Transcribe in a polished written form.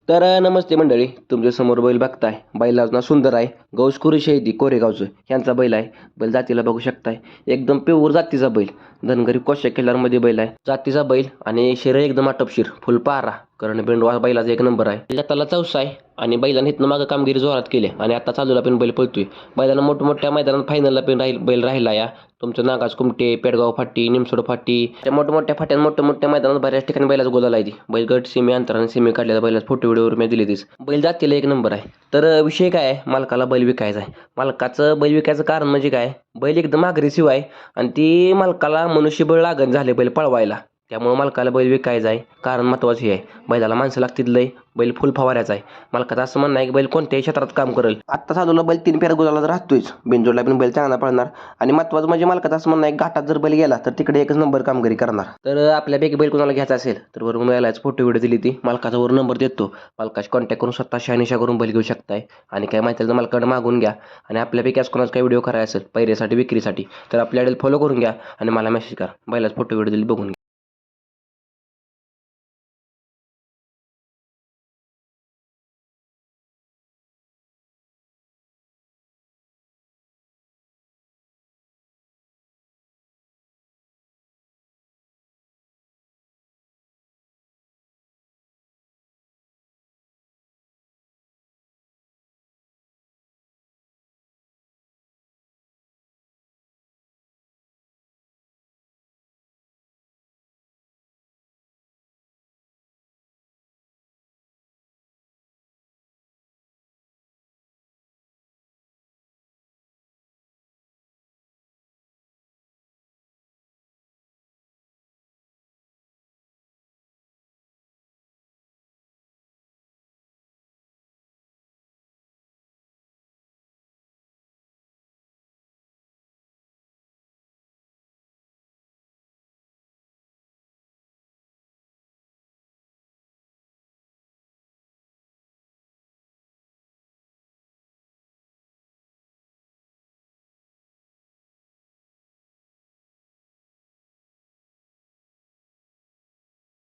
तर नमस्ते मंडळी, तुमच्या समोर बैल बघताय. बैलाचं नाव सुंदर आहे. गौसखुरी शैदी कोरेगावचं ह्यांचा बैल आहे. बैल जातीला बघू शकताय, एकदम प्युअर जातीचा बैल. धनगरी कोशा किल्लारमध्ये बैल आहे, जातीचा बैल आणि शरीर एकदम आटपशीर फुल पारा. कारण बेंडवा बैलाचा एक नंबर आहे. त्याला चौसा आहे आणि बैलाने इथनं मागं कामगिरी जोरात केली आणि आता चालूला पण बैल पळतोय. बैलानं मोठमोठ्या मैदानात फायनलला पण बैल राहिला या. तुमचं नागाज कुमटे, पेडगाव फाटी, निमसोड फाटी, त्या मोठमोठ्या फाट्यात मोठ्या मैदानात बऱ्याच ठिकाणी बैलाचा गोला आहे. बैल गट सीमे अंतराने सीमे काढलेला बैलाचा फोटो व्हिडिओवर मी दिली तीच. बैल जातीला एक नंबर आहे. तर विषय काय आहे, मालकाला बैल विकायचा आहे. मालकाचं बैल विकायचं कारण म्हणजे काय, बैल एकदम अग्रेसिव्ह आहे आणि ती मालकाला मनुष्यबळ लागण झाले बैल पळवायला. त्यामुळे मालकाला बैल विकायचा आहे. कारण महत्त्वाचं हे आहे, बैलाला माणसं लागतील लय. बैल फुल फवाऱ्याचा आहे. मालकाचं असं म्हणणं आहे की बैल कोणत्याही क्षेत्रात काम करेल. आत्ता चालूला बैल 3 फेऱ्या गुलाला राहतोयच. बिनजोडला पण बैल चांगला पळणार आणि महत्त्वाचं म्हणजे मालकाचं असं म्हणणं आहे, घाटात जर बैल गेला तर तिकडे एकच नंबर कामगिरी करणार. तर आपल्यापैकी बैल कोणाला घ्यायचा असेल तर वरून बैलाच फोटो व्हिडिओ दिली ती. मालकाचा वर नंबर देतो. मालकाशी कॉन्टॅक्ट करून स्वतः शहानिशा करून बैल घेऊ शकताय. आणि काय माहिती तर मालकाकडे मागून घ्या. आणि आपल्यापैकी आज कोणाचा काही व्हिडिओ करायचा असेल पैऱ्यासाठी विक्रीसाठी तर आपल्याकडे फॉलो करून घ्या आणि मला मेसेज करा. बैलाच फोटो व्हिडिओ दिली बघून घ्या.